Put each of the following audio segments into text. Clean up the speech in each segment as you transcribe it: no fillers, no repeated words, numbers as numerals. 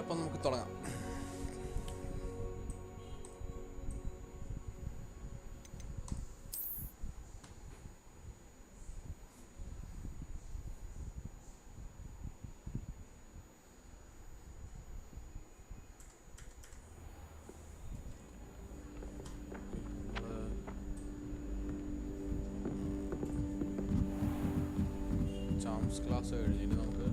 അപ്പം നമുക്ക് തുടങ്ങാം. ചാംസ് ക്ലാസ് കഴിഞ്ഞിട്ട് നമുക്ക്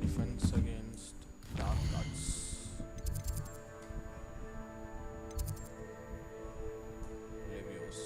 defence against dark arts leviosa.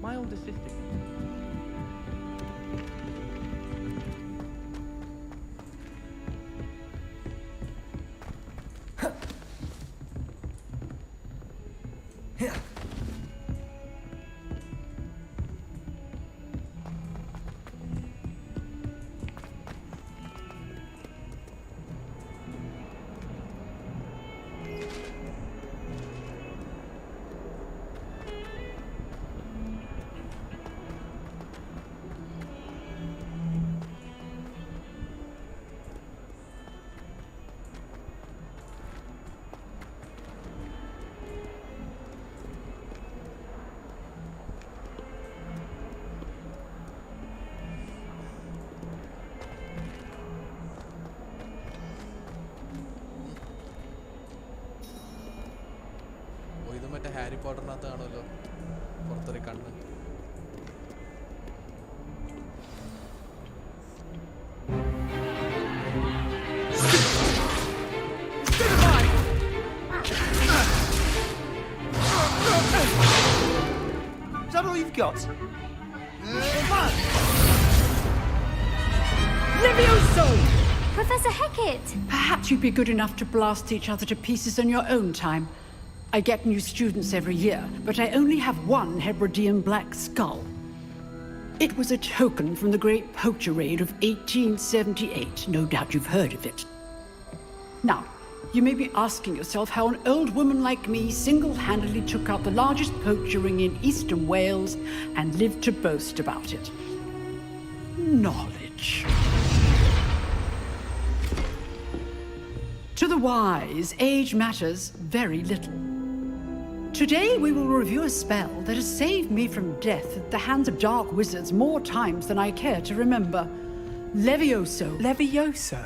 My older sister. മറ്റേ ഹാരി പോട്ടറിനകത്ത് കാണുമല്ലോ പുറത്തൊരു കണ്ണ്. Is that all you've got? Levioso! Professor Hecat! Perhaps you'd be good enough to blast each other to pieces in your own time. I get new students every year, but I only have one Hebridean black skull. It was a token from the Great Poacher Raid of 1878. No doubt you've heard of it. Now, you may be asking yourself how an old woman like me single-handedly took out the largest poacher ring in eastern Wales and lived to boast about it. Knowledge. To the wise, age matters very little. Today we will review a spell that has saved me from death at the hands of dark wizards more times than I care to remember. Levioso. Levioso?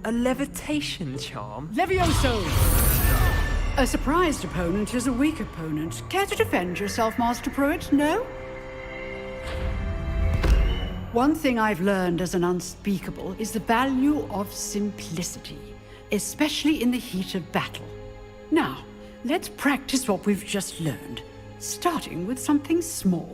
A levitation charm? Levioso! A surprised opponent is a weak opponent. Care to defend yourself, Master Pruitt? No? One thing I've learned as an unspeakable is the value of simplicity, especially in the heat of battle. Now, let's practice what we've just learned, starting with something small.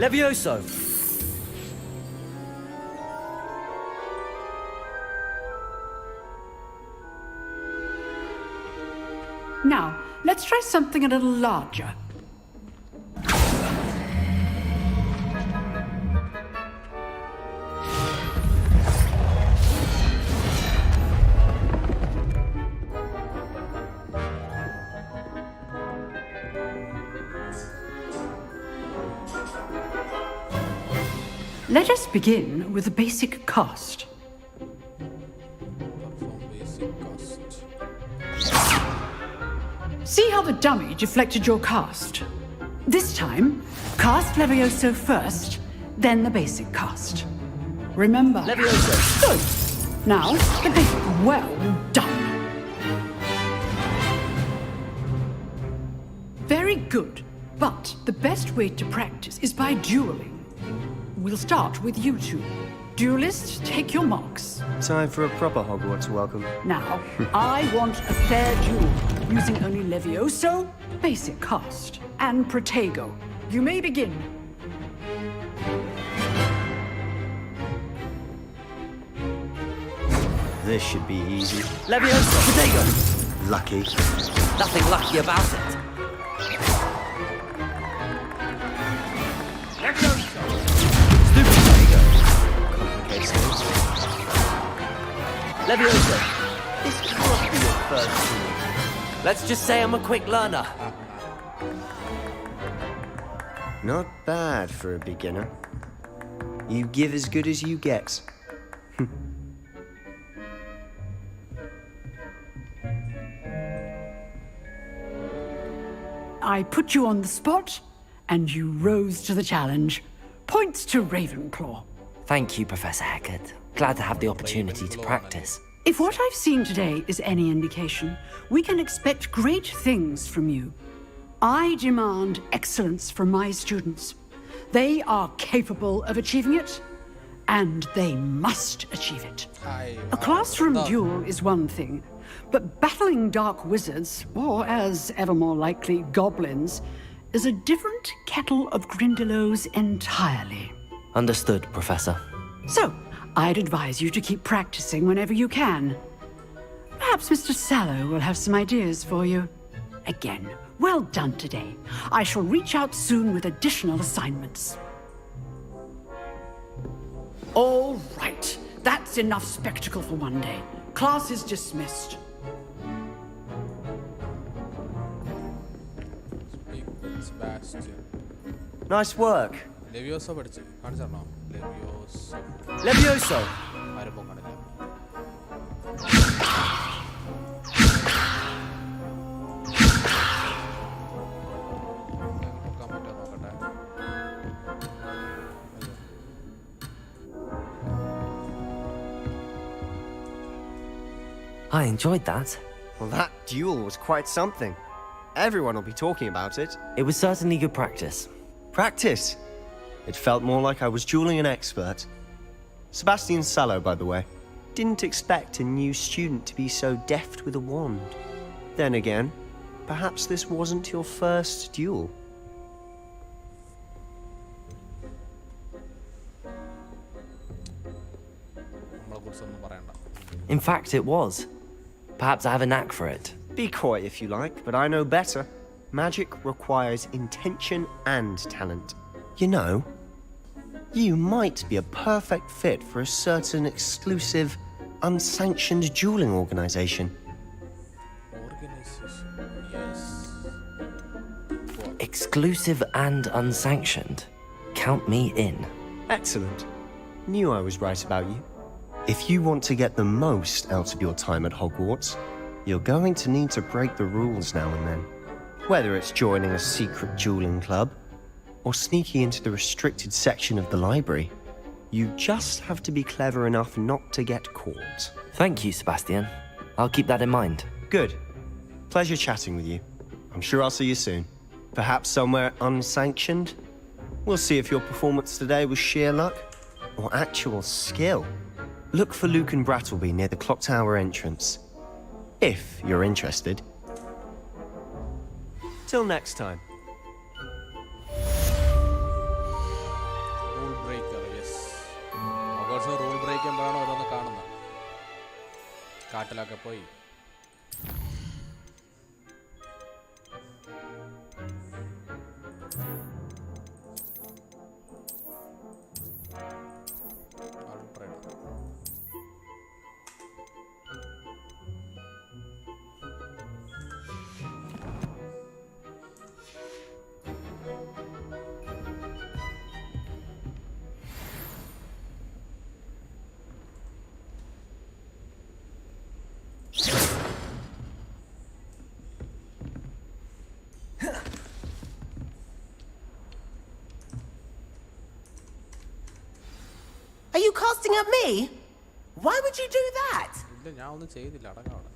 Levioso! Now, let's try something a little larger. Let us begin with the basic cast. Perform basic cost. See how the dummy deflected your cast? This time, cast Levioso first, then the basic cast. Remember... Levioso! Good! Now, the basic... Well done! Very good. But the best way to practice is by dueling. We'll start with you two. Duelists, take your marks. Time for a proper Hogwarts welcome. Now, I want a fair duel, using only Levioso, basic cast, and Protego. You may begin. This should be easy. Levioso! Protego! Lucky. Nothing lucky about it. Stupid Protego! Complicates things. Levioso! This can't be your first duel. Let's just say I'm a quick learner. Not bad for a beginner. You give as good as you get. I put you on the spot, and you rose to the challenge. Points to Ravenclaw. Thank you, Professor Hecat. Glad to have the opportunity to practice. If what I've seen today is any indication, we can expect great things from you. I demand excellence from my students. They are capable of achieving it, and they must achieve it. A classroom duel is one thing, but battling dark wizards, or as ever more likely, goblins, is a different kettle of Grindylows entirely. Understood, Professor. So, I'd advise you to keep practicing whenever you can. Perhaps Mr. Sallow will have some ideas for you. Again, well done today. I shall reach out soon with additional assignments. All right, that's enough spectacle for one day. Class is dismissed. Speak with Sebastian. Nice work. Levioso പഠിച്ചു കാണിച്ചോ Levioso Levioso! ആരപ്പം കാണില്ല പൊക്കാൻ പറ്റുമോ നോക്കട്ടെ I enjoyed that. Well, that duel was quite something. Everyone will be talking about it. It was certainly good practice. Practice. It felt more like I was dueling an expert. Sebastian Sallow, by the way. Didn't expect a new student to be so deft with a wand. Then again, perhaps this wasn't your first duel. നമ്മളെക്കുറിച്ചൊന്നും പറയണ്ട In fact, it was. Perhaps I have a knack for it. Be coy if you like, but I know better. Magic requires intention and talent. You know, you might be a perfect fit for a certain exclusive, unsanctioned dueling organization. Organization. Yes. Exclusive and unsanctioned. Count me in. Excellent. Knew I was right about you. If you want to get the most out of your time at Hogwarts, you're going to need to break the rules now and then. Whether it's joining a secret dueling club, or sneaking into the restricted section of the library, you just have to be clever enough not to get caught. Thank you, Sebastian. I'll keep that in mind. Good. Pleasure chatting with you. I'm sure I'll see you soon. Perhaps somewhere unsanctioned? We'll see if your performance today was sheer luck or actual skill. Look for Luke and Brattleby near the clock tower entrance. If you're interested. Till next time. ഇരിക്കുമ്പോഴാണ് ഓരോന്ന് കാണുന്നത്. കാട്ടിലൊക്കെ പോയി Are you casting at me? Why would you do that? ഇല്ല, ഞാൻ ഒന്നും ചെയ്തില്ല. അടങ്ങാം അവിടെ.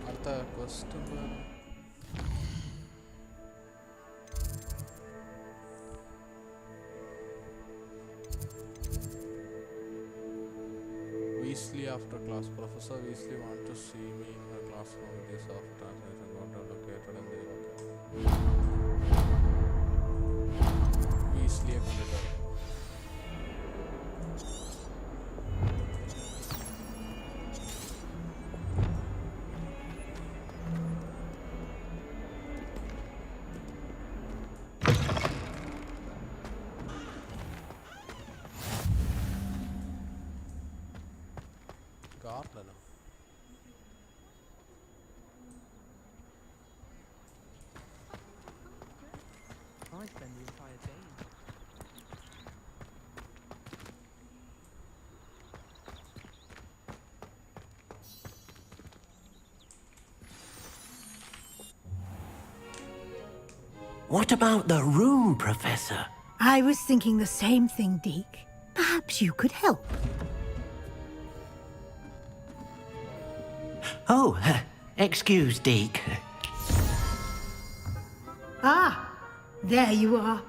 അടുത്ത question Weasley after class. Professor Weasley want to see me in her classroom with this soft translation counter located in the Weasley കണ്ടിട്ട് ഗാർഡനോ? I spend the entire day. What about the room, Professor? I was thinking the same thing, Deke. Perhaps you could help. Oh, excuse, Deke. Ah, there you are.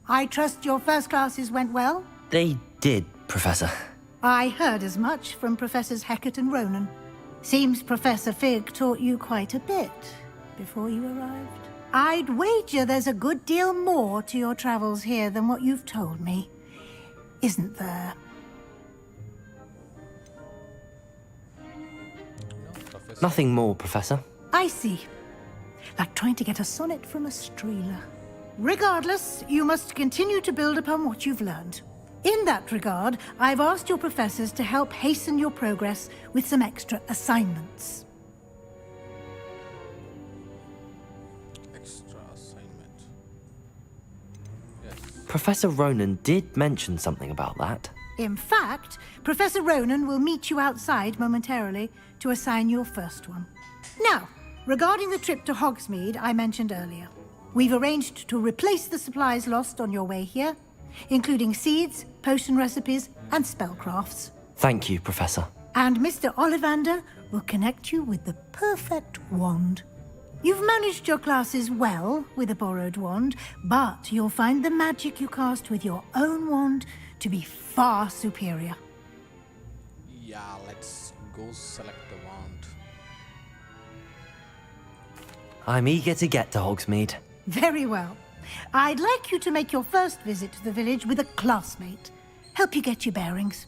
I trust your first classes went well? They did, Professor. I heard as much from Professors Hecat and Ronan. Seems Professor Fig taught you quite a bit before you arrived. I'd wager there's a good deal more to your travels here than what you've told me. Isn't there? Nothing more, Professor. I see. Like trying to get a sonnet from a streeler. Regardless, you must continue to build upon what you've learned. In that regard, I've asked your professors to help hasten your progress with some extra assignments. Extra assignment. Yes. Professor Ronan did mention something about that. In fact, Professor Ronan will meet you outside momentarily to assign your first one. Now, regarding the trip to Hogsmeade I mentioned earlier, we've arranged to replace the supplies lost on your way here, including seeds, potion recipes, and spellcrafts. Thank you, Professor. And Mr. Ollivander will connect you with the perfect wand. You've managed your classes well with a borrowed wand, but you'll find the magic you cast with your own wand to be far superior. Yeah, let's go select the wand. I'm eager to get to Hogsmeade. Very well. I'd like you to make your first visit to the village with a classmate. Help you get your bearings.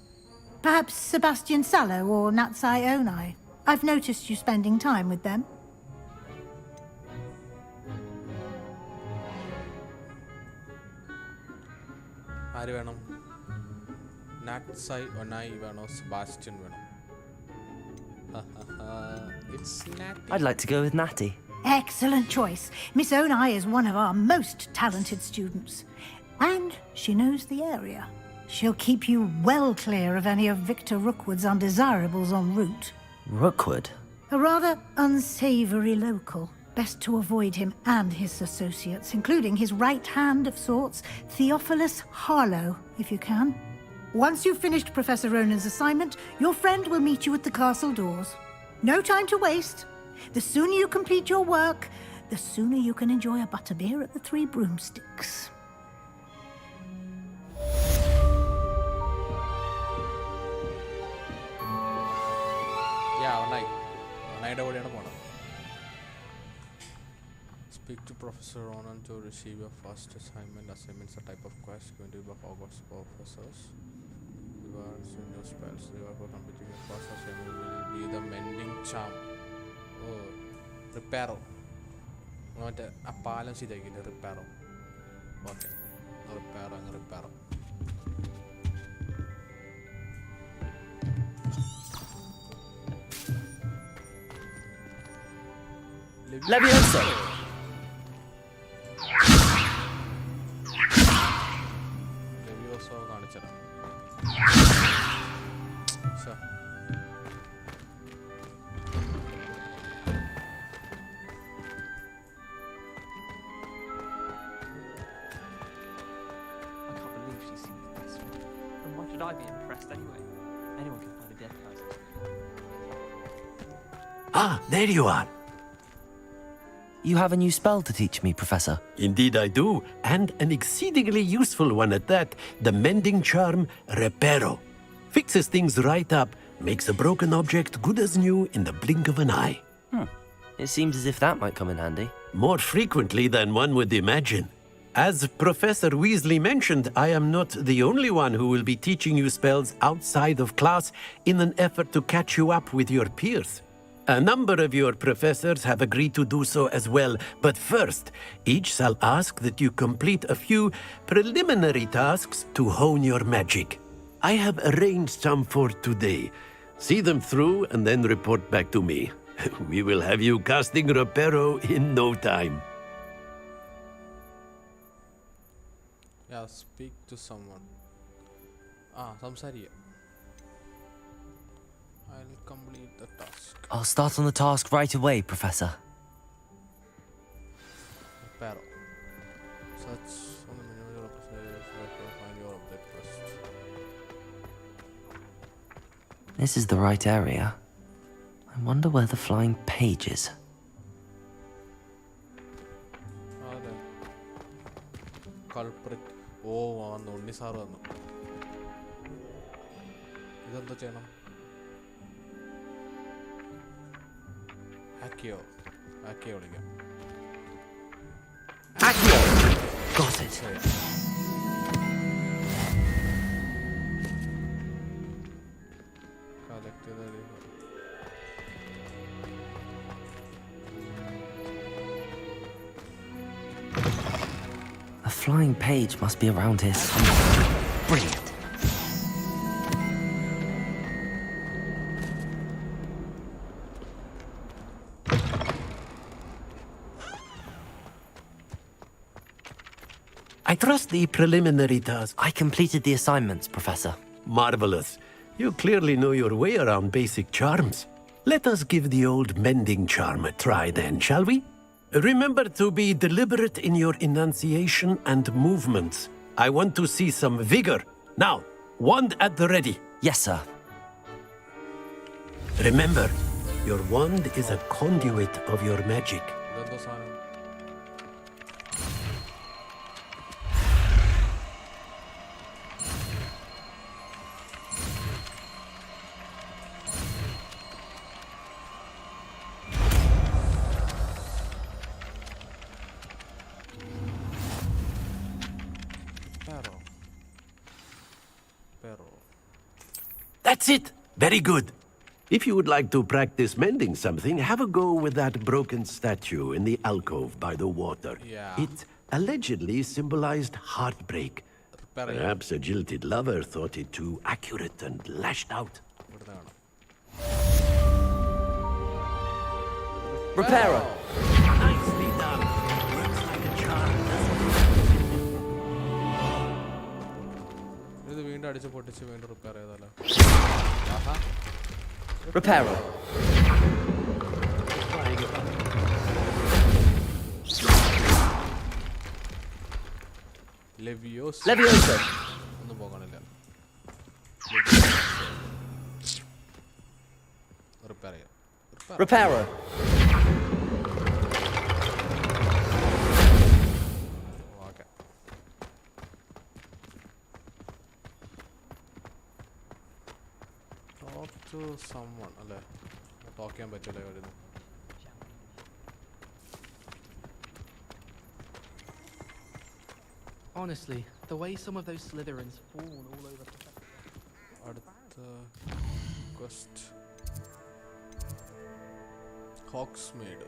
Perhaps Sebastian Sallow or Natsai Onai. I've noticed you spending time with them. ആര് വേണം? നാറ്റ്സായി ഒനായി വേണോ? Sebastian വേണോ? It's Natty. I'd like to go with Natty. Excellent choice. Miss Onai is one of our most talented students. And she knows the area. She'll keep you well clear of any of Victor Rookwood's undesirables en route. Rookwood? A rather unsavory local. Best to avoid him and his associates, including his right hand of sorts, Theophilus Harlow, if you can. Once you've finished Professor Ronan's assignment, your friend will meet you at the castle doors. No time to waste. The sooner you complete your work, the sooner you can enjoy a butterbeer at the Three Broomsticks. Yeah, night over there. Speak to Professor Ronan to receive your first assignment. Assignments are type of quest going to be by Hogwarts professors. Rewards in your spells. Reward for completing your first assignment will be the mending charm. Oh, reparo. What a balance is again reparo. Okay, reparo and reparo. Levioso! Levioso കാണിച്ചടാ. Sir. I can't believe she's seen the best one. And why should I be impressed anyway? Anyone can find a dead person. Ah, there you are. You have a new spell to teach me, Professor. Indeed I do, and an exceedingly useful one at that, the mending charm Reparo. Fixes things right up, makes a broken object good as new in the blink of an eye. It seems as if that might come in handy. More frequently than one would imagine. As Professor Weasley mentioned, I am not the only one who will be teaching you spells outside of class in an effort to catch you up with your peers. A number of your professors have agreed to do so as well, but first, each shall ask that you complete a few preliminary tasks to hone your magic. I have arranged some for today. See them through and then report back to me. We will have you casting Reparo in no time. Yeah, speak to someone. Samsariya. I'll complete the task. I'll start on the task right away, Professor. Reparo. Search on the menu of the find your object first. This is the right area. I wonder where the flying page is. Culprit. Oh, only Sara. Isn't the channel? Accio. Got it. A flying page must be around here somewhere. Brilliant. I trust the preliminary task. I completed the assignments, Professor. Marvelous. You clearly know your way around basic charms. Let us give the old mending charm a try then, shall we? Remember to be deliberate in your enunciation and movements. I want to see some vigor. Now, wand at the ready. Yes, sir. Remember, your wand is a conduit of your magic. That's it! Very good. If you would like to practice mending something, have a go with that broken statue in the alcove by the water. Yeah. It allegedly symbolized heartbreak. Perhaps a jilted lover thought it too accurate and lashed out. Reparo. വീണ്ടും അടിച്ച് പൊട്ടിച്ച് വീണ്ടും repair ചെയ്താലോ? ആഹാ. Reparo. Levioso. ഒന്നും പോകണില്ല. Repair ചെയ്യാം. Reparo. Okay. Talk to someone അല്ലേ? Talk ചെയ്യാൻ പറ്റില്ല ഇവിടുന്ന്. Honestly, the way some of those Slytherins fawn all over the place. അടുത്ത quest. Hogsmeade.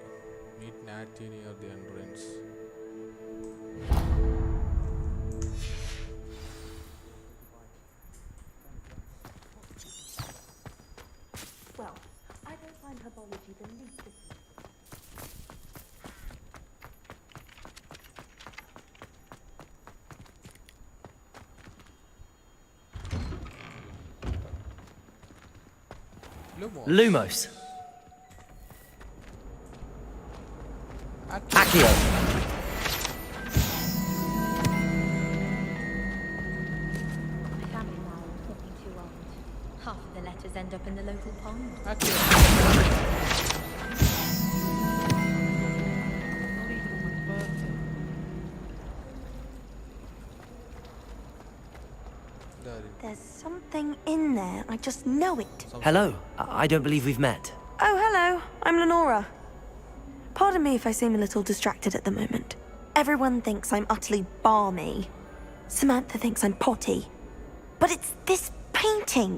Meet Natty near the entrance. Well, I don't find herbology the least bit. Lumos. Accio. My family now is getting too old. Half of the letters end up in the local pond. There's something in there. I just know it. Hello. I don't believe we've met. Oh, hello. I'm Lenora. Pardon me if I seem a little distracted at the moment. Everyone thinks I'm utterly balmy. Samantha thinks I'm potty. But it's this painting.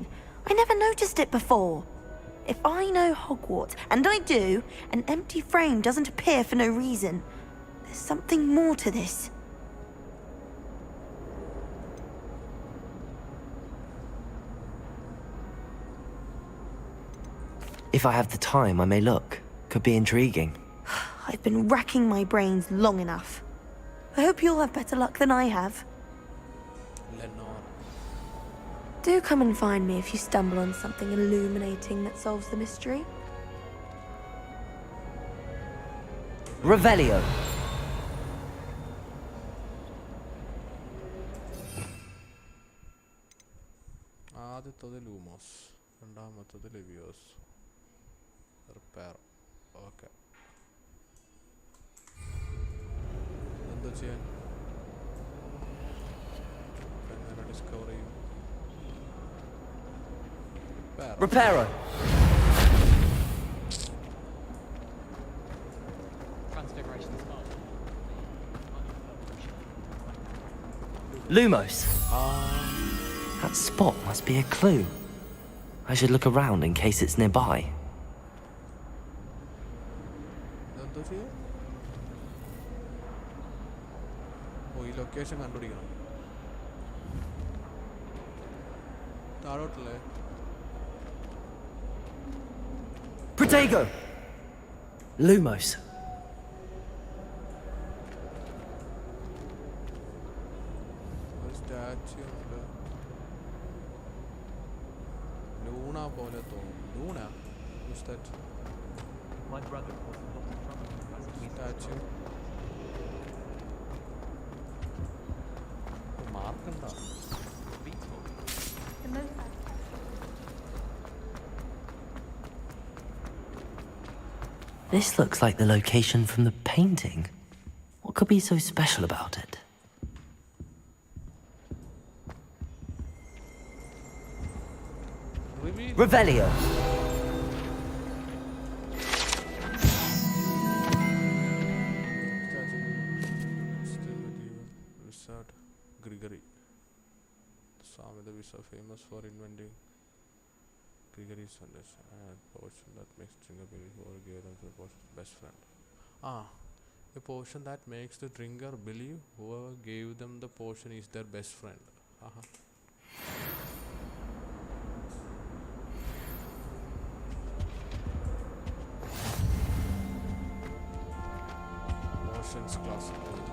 I never noticed it before. If I know Hogwarts, and I do, an empty frame doesn't appear for no reason. There's something more to this. If I have the time, I may look. Could be intriguing. I've been racking my brains long enough. I hope you'll have better luck than I have. Lenore. Do come and find me if you stumble on something illuminating that solves the mystery. Revelio. ആദ്യത്തത് Lumos, രണ്ടാമത്തത് ലെവിയോസ്. Repair. Okay. എന്താ ചെയ്യാൻ? എങ്ങനെ discover ചെയ്യും? Reparo. Transfiguration spot. Lumos. That spot must be a clue. I should look around in case it's nearby. എന്താ ചെയ്യാൻ? ഓ, ഈ location കണ്ടുപിടിക്കണം. താഴോട്ടല്ലേ? Protego. Lumos. ഒരു സ്റ്റാച്യു ഉണ്ട്. ലൂണ പോലെ തോന്നും. Luna? Who's that? My brother caused a lot of trouble as a Statue. മാർക്കുണ്ടോ? The most This looks like the location from the painting. What could be so special about it? Revelio. Wizard Grigory. The Wizard famous for inventing Grigory's and potion that makes drinker believe whoever gave them the potion's best friend. A potion that makes the drinker believe whoever gave them the potion is their best friend.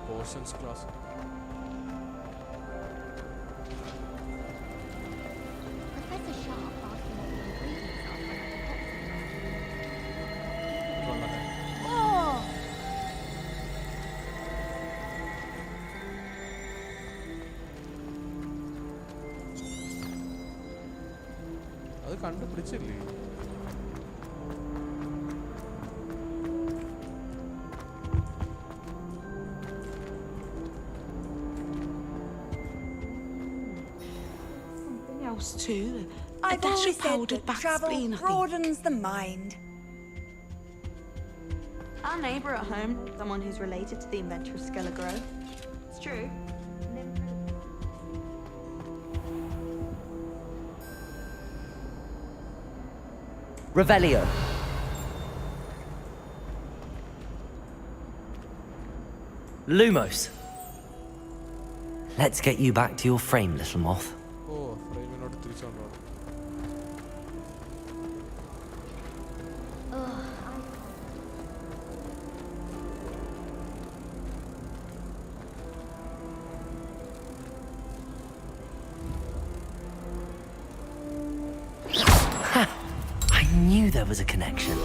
Potions class. കണ്ടുപിടിച്ചില്ലേ? Else too. I've dash always of said powdered that bath travel spleen, I think. broadens the mind. Our neighbour at home, someone who's related to the inventor of Skelegro. It's true. Revelio. Lumos. Let's get you back to your frame, little moth. ഓ ഫ്രെയിമിനോട് തിരിച്ചുകൊണ്ടോ? I knew there was a connection.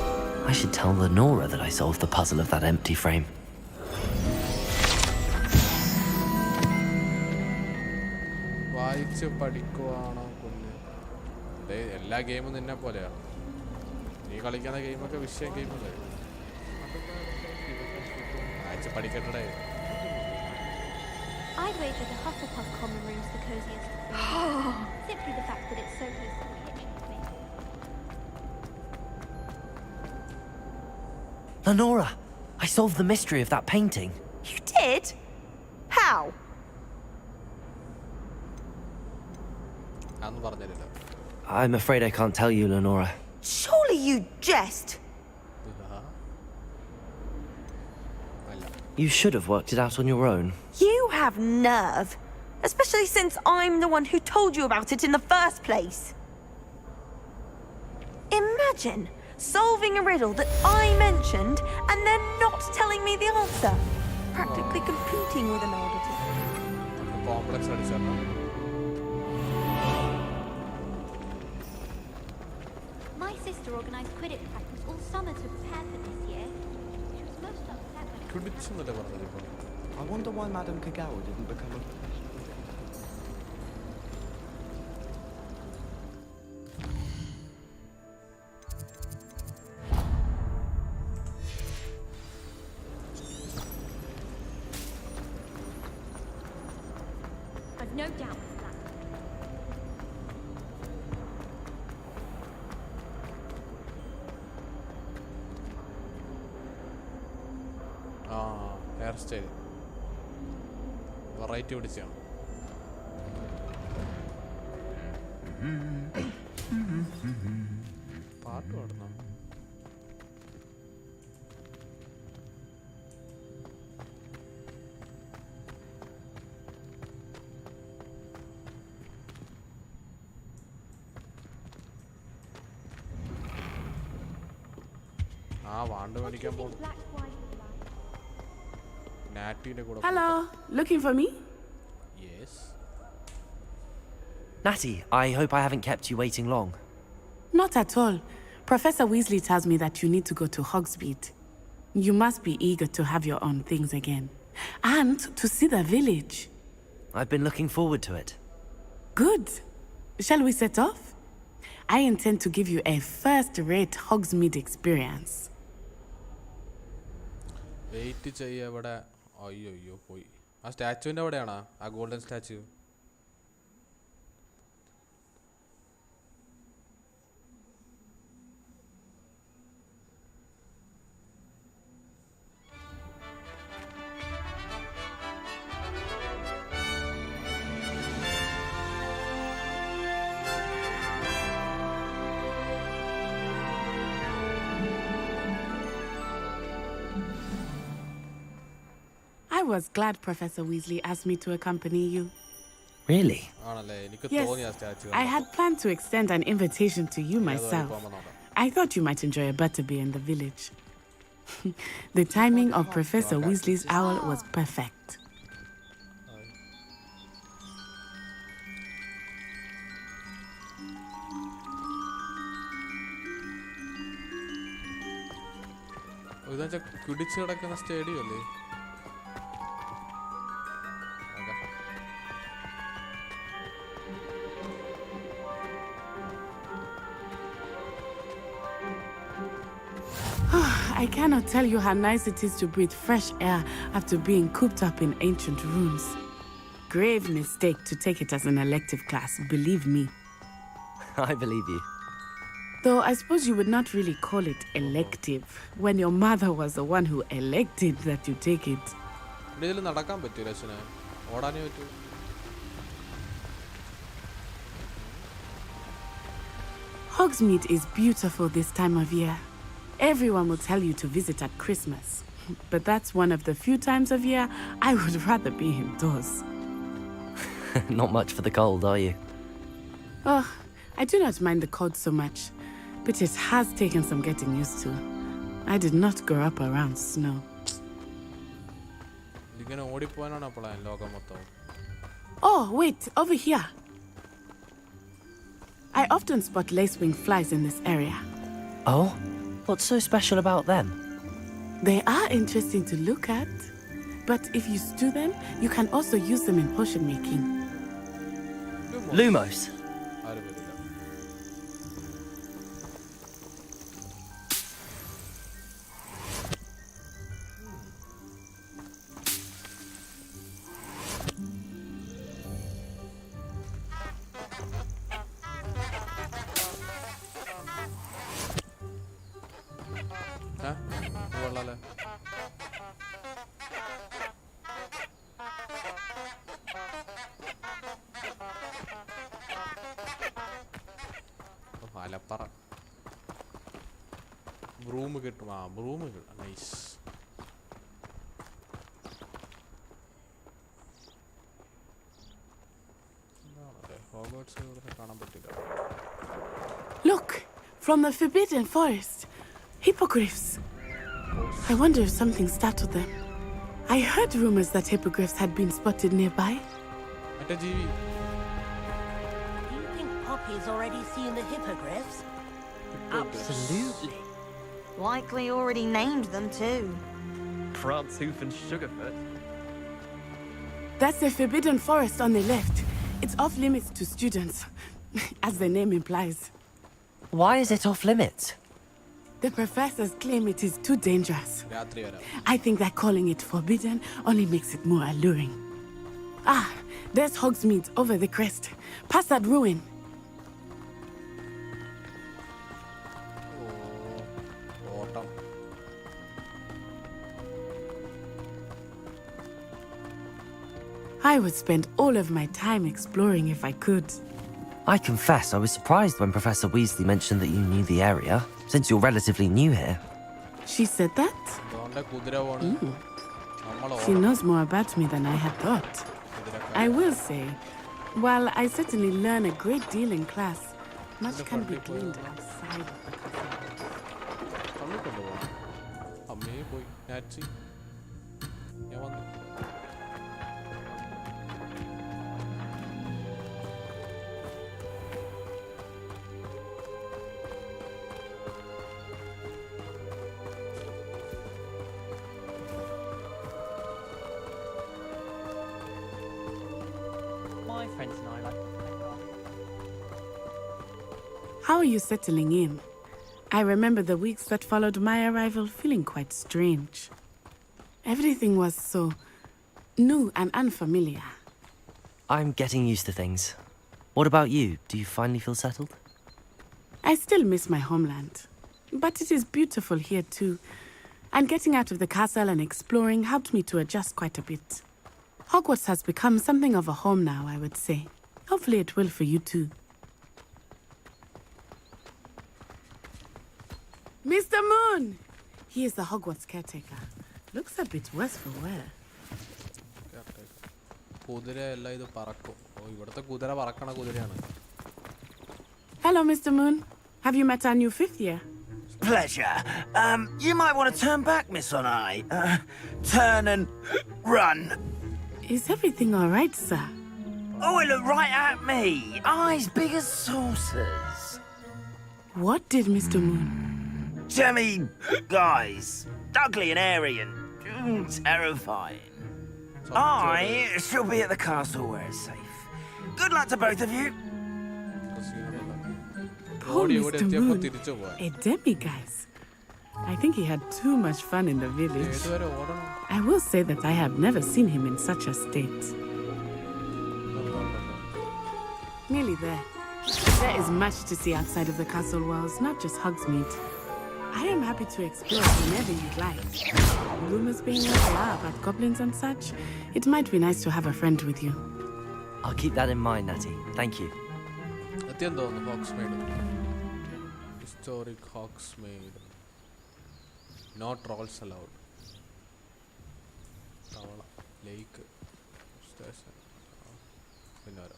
I should tell Lenora that I solved the puzzle of that empty frame. വായിച്ച് പഠിക്കുവാണോ കുഞ്ഞ്? എല്ലാ ഗെയിമും നിന്നെ പോലെയാ. നീ കളിക്കുന്ന ഗെയിമൊക്കെ വിഷയം ഗെയിമല്ലേ? വായിച്ച് പഠിക്കട്ടെ. I'd wager the Hufflepuff common room's the coziest. Simply the fact that it's so close to the kitchen for me. Lenora, I solved the mystery of that painting. You did? How? അതൊന്നും പറഞ്ഞില്ല. I'm afraid I can't tell you, Lenora. Surely you jest. You should have worked it out on your own. You have nerve. Especially since I'm the one who told you about it in the first place. Imagine solving a riddle that I mentioned and then not telling me the answer. Practically competing with an auditor. Complex അടിച്ചാലോ? My sister organised Quidditch practice all summer to prepare for this year. She was most upset when it കുടിച്ചെന്നല്ലേ പറഞ്ഞത് ഇപ്പോൾ? I wonder why Madame Kagawa didn't become a... I've no doubt of that. Hair style variety പിടിച്ചാണ്. പാട്ട് പാടുന്ന want മേടിക്കാൻ പോകും. നാറ്റിന്റെ കൂടെ. Hello, looking for me? Yes. Natty, I hope I haven't kept you waiting long. Not at all. Professor Weasley tells me that you need to go to Hogsmeade. You must be eager to have your own things again. And to see the village. I've been looking forward to it. Good. Shall we set off? I intend to give you a first-rate Hogsmeade experience. Wait ചെയ്യുക ഇവിടെ. അയ്യോ പോയി. ആ സ്റ്റാച്ചുവിൻ്റെ എവിടെയാണോ ആ golden statue? I was glad Professor Weasley asked me to accompany you. Really? ആണല്ലേ? എനിക്ക് Yes, തോന്നി ആ statue. I had planned to extend an invitation to you myself. I thought you might enjoy a butterbeer in the village. The timing of Professor Weasley's owl was perfect. ഇതെന്ന് വെച്ചാൽ കുടിച്ച് കിടക്കുന്ന stadium അല്ലേ? I cannot tell you how nice it is to breathe fresh air after being cooped up in ancient rooms. Grave mistake to take it as an elective class, believe me. I believe you. Though I suppose you would not really call it elective when your mother was the one who elected that you take it. Hogsmeade is beautiful this time of year. Everyone will tell you to visit at Christmas. But that's one of the few times of year I would rather be indoors. Not much for the cold, are you? Oh, I do not mind the cold so much, but it has taken some getting used to. I did not grow up around snow. Oh, wait, over here. I often spot lacewing flies in this area. Oh? What's so special about them? They are interesting to look at, but if you stew them, you can also use them in potion making. Lumos. Broom nice. Look, from the Forbidden Forest. Hippogriffs. I wonder if something startled them. I heard rumors that hippogriffs had been spotted nearby. Do you think Poppy's already seen the hippogriffs? Absolutely. Likely already named them too. Prantshoof and Sugarfoot. That's the Forbidden Forest on the left. It's off limits to students, as the name implies. Why is it off limits? The professors claim it is too dangerous. I think that calling it forbidden only makes it more alluring. Ah, there's Hogsmeade over the crest. Past that ruin. I would spend all of my time exploring if I could. I confess I was surprised when Professor Weasley mentioned that you knew the area, since you're relatively new here. She said that? She knows more about me than I had thought. I will say, while I certainly learn a great deal in class, much can be gleaned outside of the castle. My friends and I like to play golf. How are you settling in? I remember the weeks that followed my arrival feeling quite strange. Everything was so new and unfamiliar. I'm getting used to things. What about you? Do you finally feel settled? I still miss my homeland, but it is beautiful here too. And getting out of the castle and exploring helped me to adjust quite a bit. Hogwarts has become something of a home now, I would say. Hopefully it will for you too. Mr. Moon! He is the Hogwarts caretaker. Looks a bit worse for wear. Hello, Mr. Moon. Have you met our new fifth year? Pleasure. You might want to turn back, Miss Onai. Turn and run. Is everything all right, sir? Oh, it looked right at me. Eyes big as saucers. What did Mr. Moon? Jemmy, guys. Ugly and airy and terrifying. I shall be at the castle where it's safe. Good luck to both of you. Poor Mr. Moon. A demiguise. I think he had too much fun in the village. I will say that I have never seen him in such a state. Nearly there. There is much to see outside of the castle walls, not just Hogsmeade. I am happy to explore whenever you'd like. Rumors being where they are about goblins and such, it might be nice to have a friend with you. I'll keep that in mind, Natty. Thank you. Atiendo on the Hogsmeade. Historic Hogsmeade. No trolls allowed. Tawala. Lake. Station. Pinara.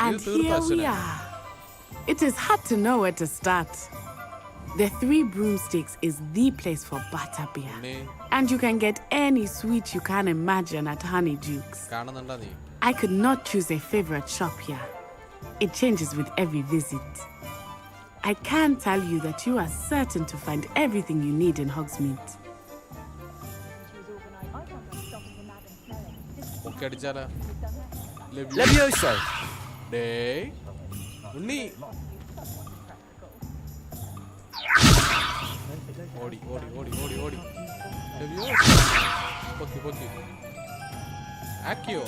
And here we are. It is hard to know where to start. The Three Broomsticks is the place for butterbeer. And you can get any sweet you can imagine at Honeydukes. I could not choose a favorite shop here. It changes with every visit. I can tell you that you are certain to find everything you need in Hogsmeade. Levioso! Day. Unni. Odi. Levioso. Poki. Accio.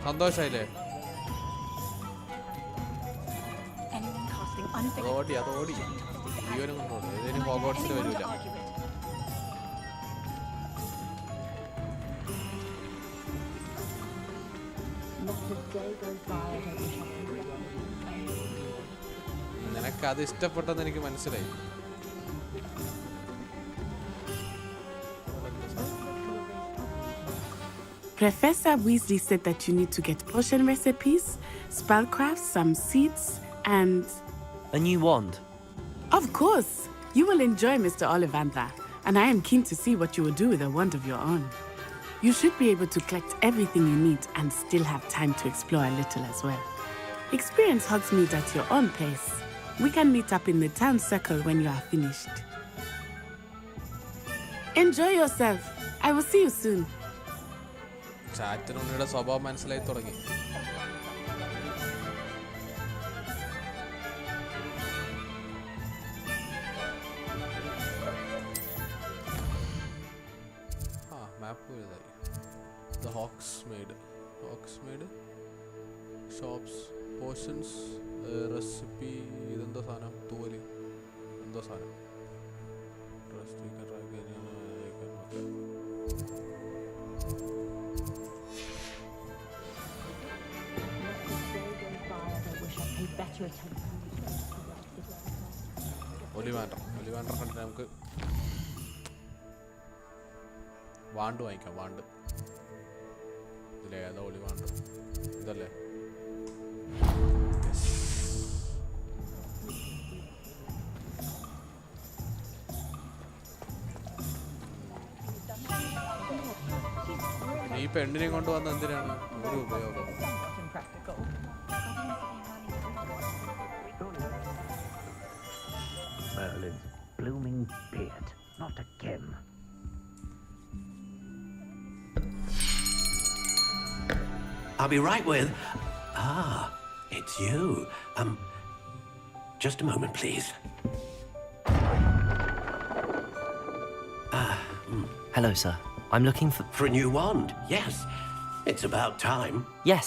സന്തോഷായില്ലേ? അതോടി ജീവനും കൊണ്ടോടി ഏതെങ്കിലും ഹോഗ്വാർട്സിൽ വരില്ല. നിനക്കത് ഇഷ്ടപ്പെട്ടെന്ന് എനിക്ക് മനസ്സിലായി. Professor Weasley said that you need to get potion recipes, spellcrafts, some seeds, and... A new wand? Of course! You will enjoy Mr. Ollivander, and I am keen to see what you will do with a wand of your own. You should be able to collect everything you need and still have time to explore a little as well. Experience Hogsmeade at your own pace. We can meet up in the town circle when you are finished. Enjoy yourself. I will see you soon. ചാറ്റിനുണ്ണിയുടെ സ്വഭാവം മനസ്സിലായി തുടങ്ങി. മാപ്പ് എഴുതായി. The Hogsmeade shops portions recipe ഇതെന്തോ സാധനം തൂവല് എന്തോ സാധനം ഒലിവാൻഡർ കണ്ടിട്ട് നമുക്ക് want വാങ്ങിക്കാം. വാണ്ട് ഇതിലെ ഏതാ ഒലിവാൻഡർ? ഇതല്ലേ? ഈ പെണ്ണിനെ കൊണ്ട് വന്ന എന്തിനാണ്? ഒരു ഉപയോഗം. Merlin's blooming beard, not again. I'll be right with... Ah, it's you. Just a moment, please. Hello, sir. I'm looking for... For a new wand, yes. It's about time. Yes,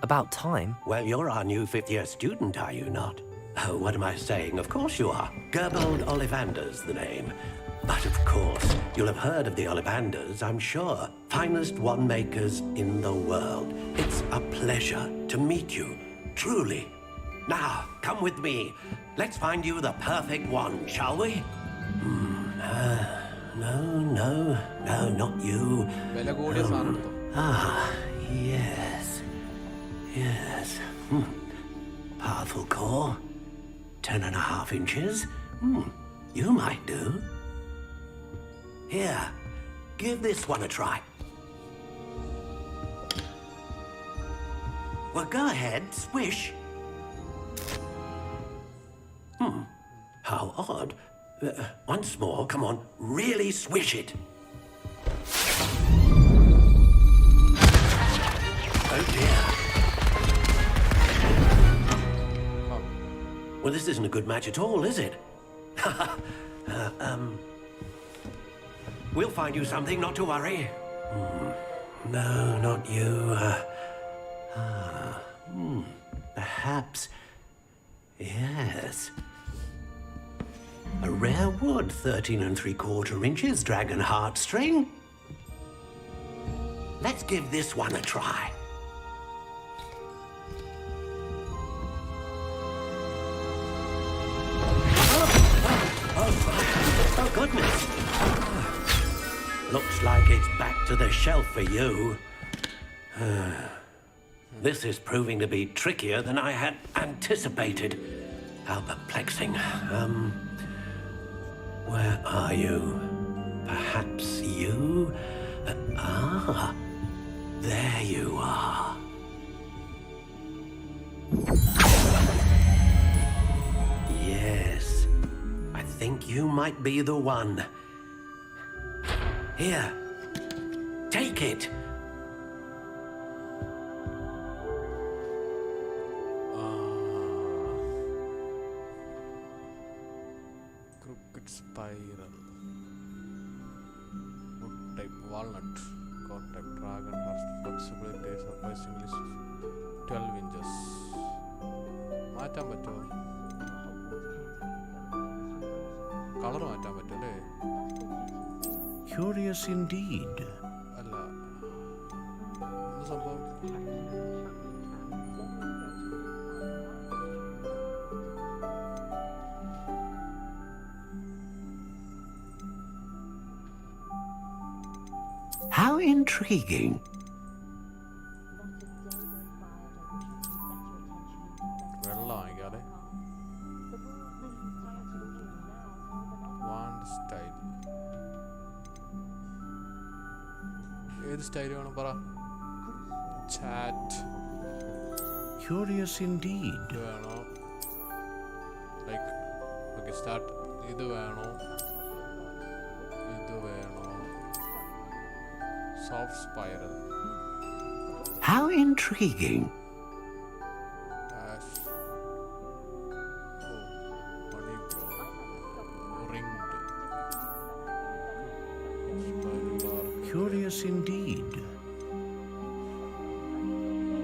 about time? Well, you're our new fifth-year student, are you not? Oh, what am I saying? Of course you are. Gerbold Ollivander's the name. But of course, you'll have heard of the Ollivanders, I'm sure. Finest wand makers in the world. It's a pleasure to meet you, truly. Now, come with me. Let's find you the perfect wand, shall we? No, not you. Yes. Powerful core. 10.5 inches. You might do. Here, give this one a try. Well, go ahead, swish. How odd. Once more, come on, really swish it. Oh dear. Well, this isn't a good match at all, is it? We'll find you something, not to worry. No, not you. Perhaps. Yes. A rare wood, 13 3/4 inches, dragon heartstring. Let's give this one a try. Oh, goodness. Looks like it's back to the shelf for you. This is proving to be trickier than I had anticipated. How perplexing. Where are you? Perhaps you? There you are. Yes, I think you might be the one. Here, take it. Crooked spiral. Wood type walnut. God type dragon has flexibility surprisingly 12 inches. മാറ്റാൻ പറ്റുമോ? Colour മാറ്റാൻ പറ്റുമല്ലേ? Curious indeed. അല്ല, എന്ത് സംഭവം? How intriguing. വെള്ളം വാങ്ങിക്കാതെ. Want style. ഏത് style വേണം പറ? ചാറ്റ്. Curious indeed. ഇത് വേണോ? Like okay start. ഇത് വേണോ? ഇത് വേണോ? Soft spiral. How intriguing. Ash. Oh, honey brown. Ringed. Spiral. Curious indeed.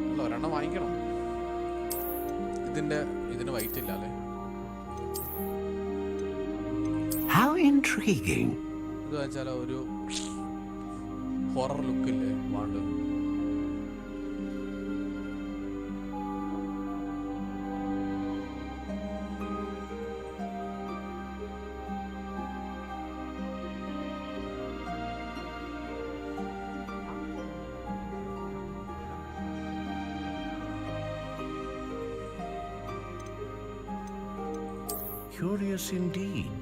അല്ല, ഒരെണ്ണം വാങ്ങിക്കണം. ഇതിന് വൈറ്റ് ഇല്ല അല്ലേ? How intriguing. ഇത് വെച്ചാൽ ഒരു ഹൊറർ ലുക്കില്ലേ വാണ്ട്. Curious indeed.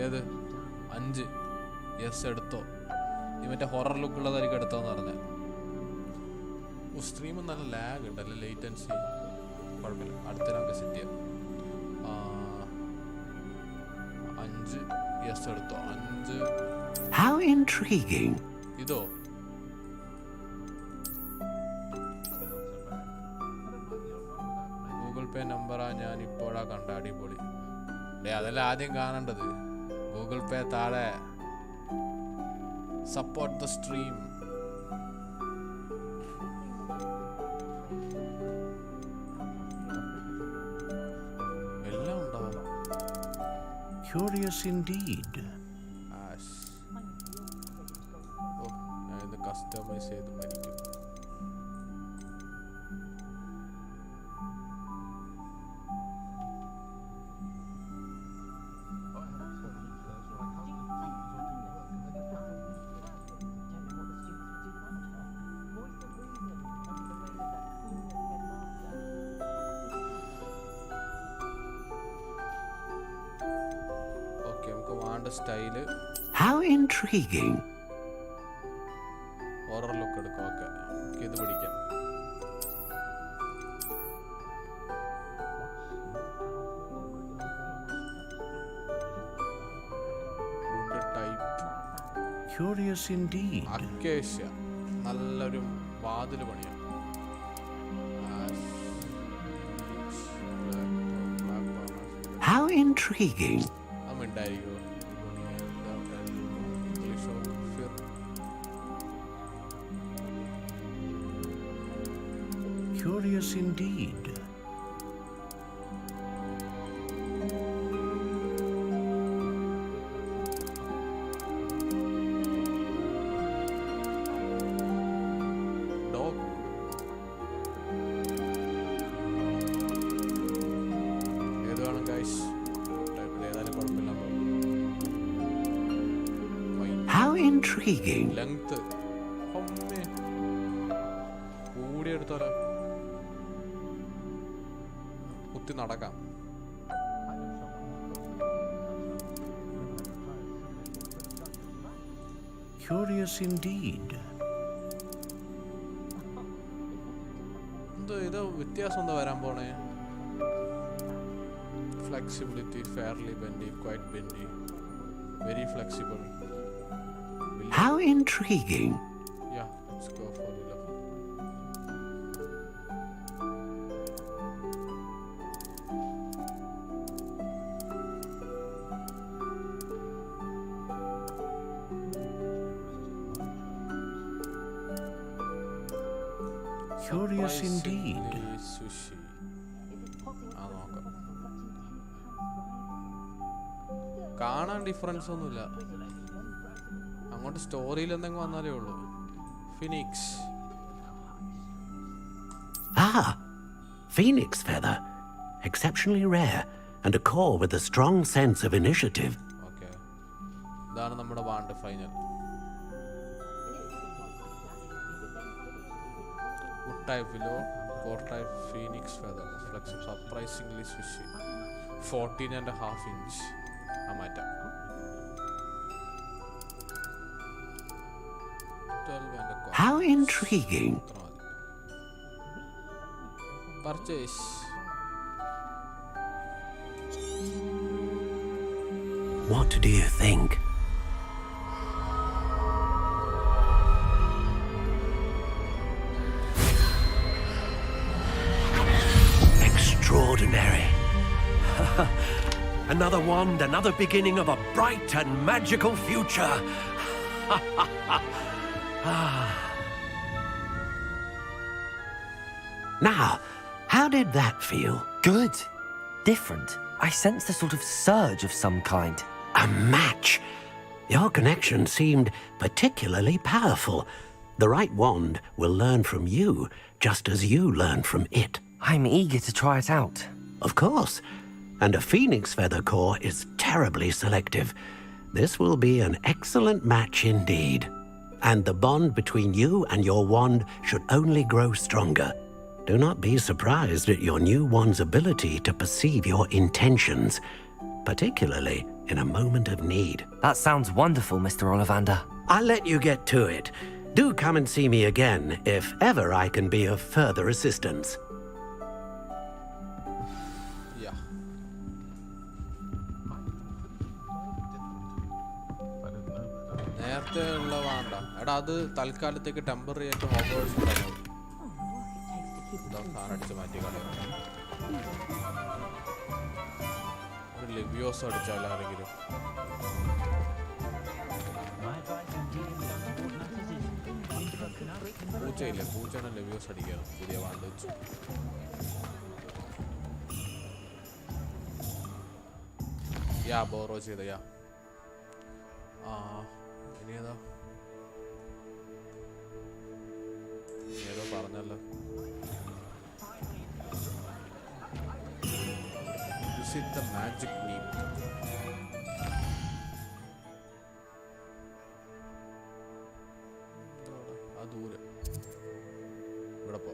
ഏത് 5 യെസ് എടുത്തോ. ഈ മറ്റേ ഹൊറർ ലുക്കുള്ളതായിരിക്കും എടുത്തോന്ന് പറഞ്ഞത്. സ്ട്രീം നല്ല ലാഗ് ഉണ്ടല്ലേ, ലേറ്റൻസി. കുഴപ്പമില്ല, അടുത്ത നമുക്ക് സെറ്റ് ചെയ്യാം. 5 യെസ് എടുത്തോ. 5. How intriguing. ഇതോ? ഗൂഗിൾ പേ നമ്പറാ ഞാൻ ഇപ്പോഴാ കണ്ട. അടിപൊളി. അതല്ല ആദ്യം കാണേണ്ടത്. ഗൂഗിൾ പേ താഴെ. Support the stream. എല്ലാം ഉണ്ടാവും. Curious indeed. ഓ, ഞാൻ ഇത് കസ്റ്റമൈസ് ചെയ്ത് മരിക്കും. ഇതാണ് style. How intriguing. Horror look എടുക്കാം. ഓക്കെ, ഇത് പിടിക്കാം. Wood type. Curious indeed. Acacia. നല്ലൊരു വാതിൽ പണിയാണ്. How intriguing. ഉണ്ടായിരിക്കും. Curious indeed. Dog. ഏതാണ് guys? ഏതായാലും കുഴപ്പമില്ല. How intriguing. ലെങ്ത് കൂടിയെടുത്താലോ കുത്തി നടക്കാം. Curious indeed. ഇത് വ്യത്യാസം എന്താ വരാൻ പോണേ? Flexibility, fairly bendy, quite bendy, very flexible. How intriguing. Yeah, let's go for 11. Curious indeed. Sushi. നോക്കാം. കാണാൻ ഡിഫറൻസ് ഒന്നുമില്ല. അങ്ങോട്ട് സ്റ്റോറിയിൽ എന്തെങ്കിലും വന്നാലേ ഉള്ളൂ. Phoenix. Phoenix feather. Exceptionally rare and a core with a strong sense of initiative. Okay. ഇതാണ് നമ്മുടെ band final. Wood type willow, core type phoenix feather. Flexible, surprisingly swishy. 14.5 inch. ആ മാറ്റാം. 12.25. How intriguing. Purchase. What do you think? Extraordinary. Another wand, another beginning of a bright and magical future. Now, how did that feel? Good. Different. I sensed a sort of surge of some kind. A match. Your connection seemed particularly powerful. The right wand will learn from you, just as you learn from it. I'm eager to try it out. Of course. And a phoenix feather core is terribly selective. This will be an excellent match indeed. And the bond between you and your wand should only grow stronger. Do not be surprised at your new wand's ability to perceive your intentions, particularly in a moment of need. That sounds wonderful, Mr. Ollivander. I'll let you get to it. Do come and see me again if ever I can be of further assistance. Yeah. നേരത്തെ ഉള്ള വേണ്ട. എടാ അത് തൽക്കാലത്തേക്ക് temporary ആയിട്ട് ഹോഗ്വാർട്സ് വിടാൻ മതി. അടിച്ച് മാറ്റി കളയാം. ഒരു ലെവിയോസ് അടിച്ചാൽ ആരെങ്കിലും. പൂച്ചയില്ലേ, പൂച്ചയാണ് ലെവിയോസ് അടിക്കണം. പുതിയ വാണ്ട് വെച്ചു. യാ ബോറോ ചെയ്ത യാ. ഇനി ഏതാ ഏതോ പറഞ്ഞല്ലോ. Visit the magic neep. ആ ദൂരെ ഇവിടെ പോ.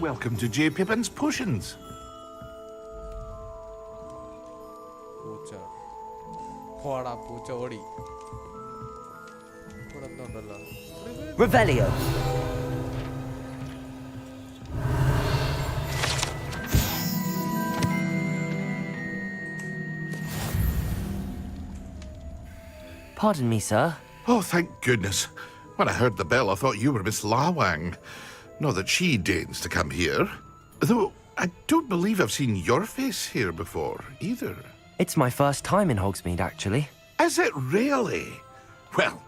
Welcome to J. Pippin's Potions. പൂച്ച പോടാ പൂച്ച ഓടി ഇവിടെ എന്തുണ്ടല്ലോ Revelio. Pardon me, sir. Oh, thank goodness. When I heard the bell, I thought you were Miss Lawang. Not that she deigns to come here. Though, I don't believe I've seen your face here before, either. It's my first time in Hogsmeade, actually. Is it really? Well,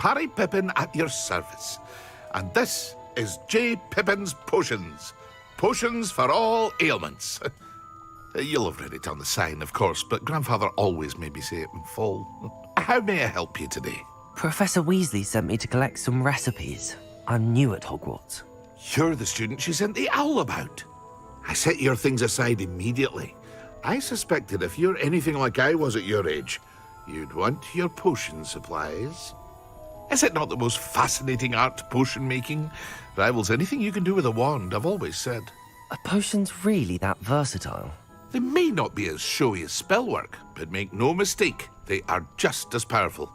Parry Pippin at your service. And this is J. Pippin's Potions. Potions for all ailments. You'll have read it on the sign, of course, but Grandfather always made me say it in full. How may I help you today? Professor Weasley sent me to collect some recipes. I'm new at Hogwarts. You're the student she sent the owl about. I set your things aside immediately. I suspected if you're anything like I was at your age, you'd want your potion supplies. Is it not the most fascinating art, potion making? Rivals anything you can do with a wand, I've always said. Are potions really that versatile? They may not be as showy as spellwork, but make no mistake, they are just as powerful.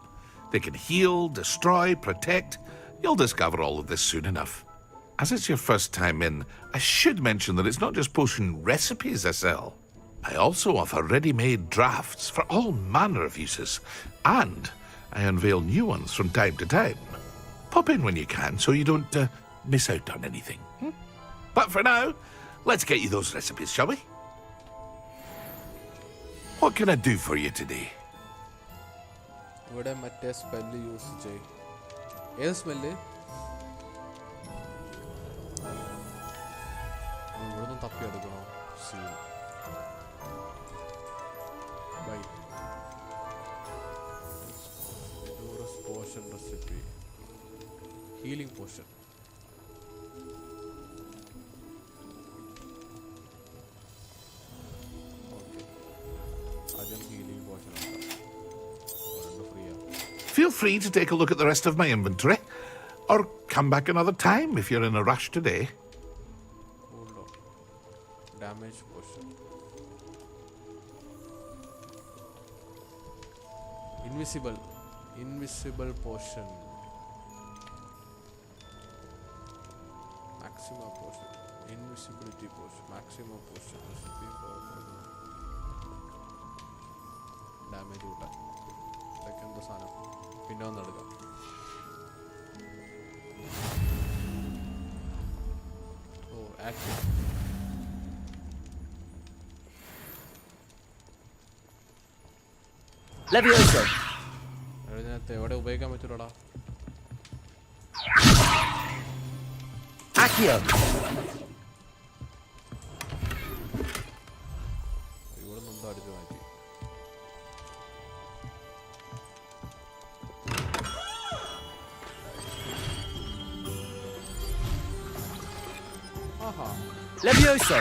They can heal, destroy, protect. You'll discover all of this soon enough. As it's your first time in, I should mention that it's not just potion recipes I sell. I also offer ready-made drafts for all manner of uses, and I unveil new ones from time to time. Pop in when you can so you don't miss out on anything. But for now, let's get you those recipes, shall we? What can I do for you today? ഇവിടെ മറ്റേ spell use ചെയ്യും. ഏത് spell? ഇവിടുന്ന് തപ്പിയെടുക്കണോ? Seal by potion recipe healing potion. Okay, ആദ്യം healing potion ഉണ്ട്. Feel free to take a look at the rest of my inventory, or come back another time if you're in a rush today. Hold on. Damage potion. Invisible potion. Maxima potion. Invisibility potion. Maxima potion. Recipe for damage കൂട്ടാൻ. ഇതൊക്കെ എന്താ സാധനം? പിന്നെ ഒന്നെടുക്കാം. ഓ, active. Levioso. ഇതിനകത്ത് എവിടെ ഉപയോഗിക്കാൻ പറ്റൂടാ? Accio. ഇവിടെ നിന്ന് അടിച്ചു മാറ്റി. ആഹാ, Levioso.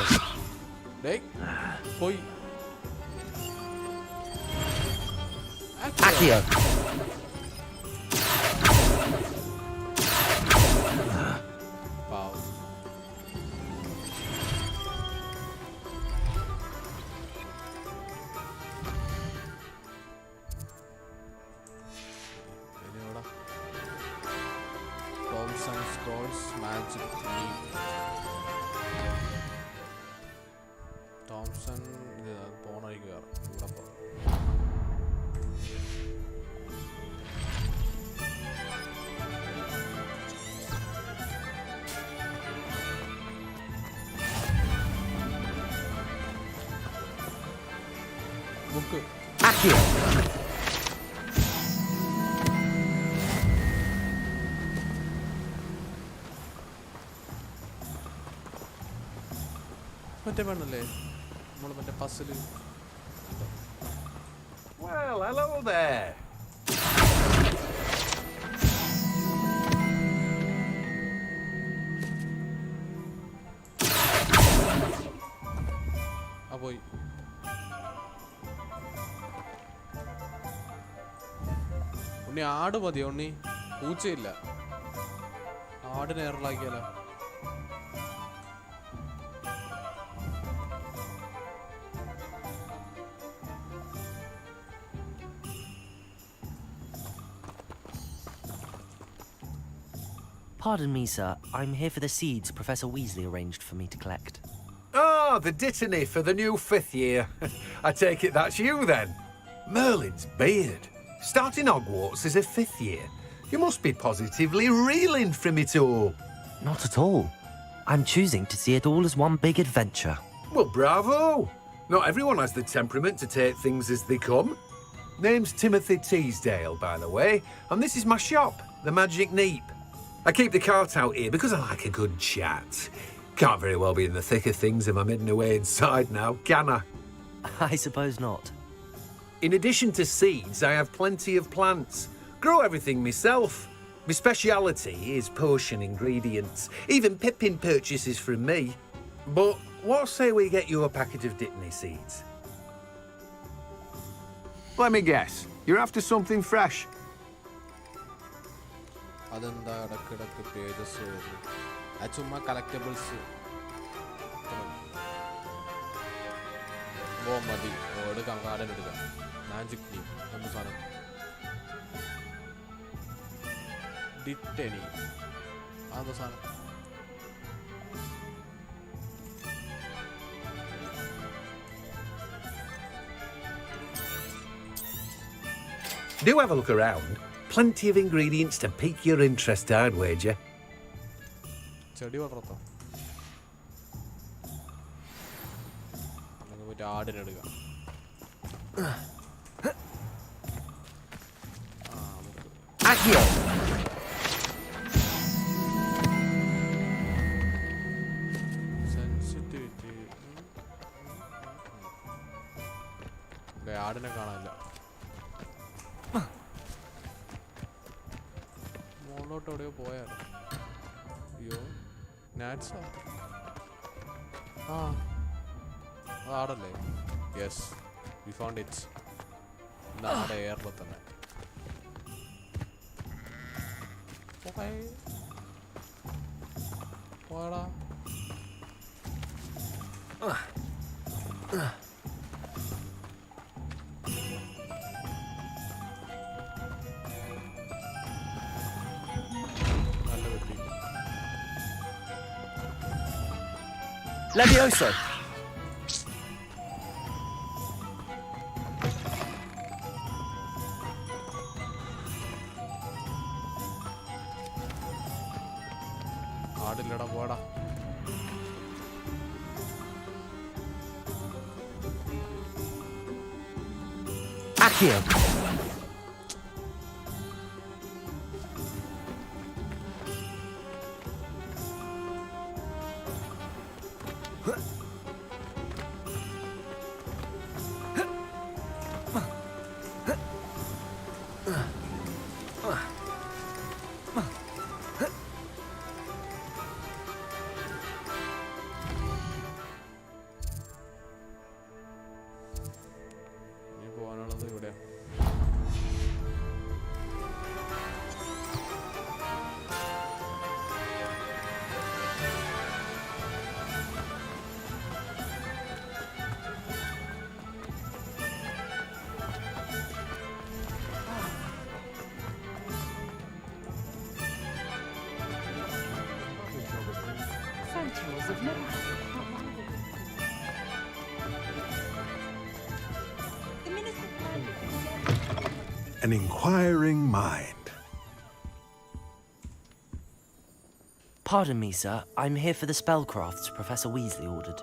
ഡേയ് പോയി. Accio. പാവം. ഇനിയെവിടെ? Thompson Scrolls Magic Leaf. Thompson ഇത് പോണ വഴിക്ക് കയറാം. ഇവിടെ പോകാം. ബുക്ക്. Accio. മറ്റേ പെണ്ണല്ലേ നമ്മൾ മറ്റേ പസില്. Well, hello there. ആ പോയി. ഉണ്ണി ആട് മതിയോ ഉണ്ണി? പൂച്ചയില്ല. ആടിനെ എയറിലാക്കിയാലോ? Pardon me, sir. I'm here for the seeds Professor Weasley arranged for me to collect. Oh, the dittany for the new 5th year. I take it that's you, then. Merlin's beard. Starting Hogwarts as a 5th year. You must be positively reeling from it all. Not at all. I'm choosing to see it all as one big adventure. Well, bravo! Not everyone has the temperament to take things as they come. Name's Timothy Teasdale, by the way, and this is my shop, the Magic Neep. I keep the cart out here because I like a good chat. Can't very well be in the thick of things if I'm hidden away inside now, can I? I suppose not. In addition to seeds, I have plenty of plants. Grow everything myself. My speciality is potion ingredients. Even Pippin purchases from me. But what say we get you a packet of Dittany seeds? Let me guess. You're after something fresh. അതെന്താ ഇടക്കിടക്ക് pages വരുന്നു അത് ചുമ്മാ collectibles ഓ മതി എടുക്കാം Kardon എടുക്കാം magic നീ എന്ത് സാധനം ഡിറ്റനി അതെന്താ സാധനം Do have a look around. Plenty of ingredients to pique your interest, I'd wager. ചെടി വളർത്താം പോയിട്ട് ആടിനെടുക്കാം സെൻസിറ്റിവിറ്റി ആടിനെ കാണാനില്ല മോളോട്ട് എവിടെയോ പോയാലോ അയ്യോ നാറ്റ്സാ ആ ആടല്ലേ യെസ് വി ഫൗണ്ട് ഇറ്റ് ആടെ എയറിൽ തന്നെ പോടാ Levioso! ആടില്ലടാ പോടാ Accio! An inquiring mind. Pardon me, sir. I'm here for the spellcrafts Professor Weasley ordered.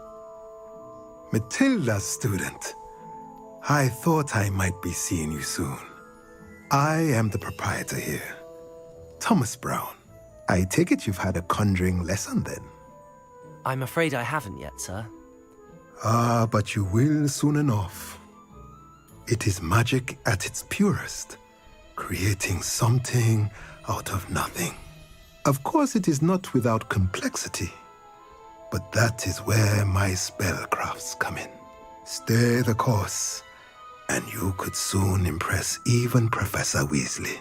Matilda, student. I thought I might be seeing you soon. I am the proprietor here, Thomas Brown. I take it you've had a conjuring lesson then? I'm afraid I haven't yet, sir. Ah, but you will soon enough. It is magic at its purest, creating something out of nothing. Of course, it is not without complexity, but that is where my spellcrafts come in. Stay the course, and you could soon impress even Professor Weasley.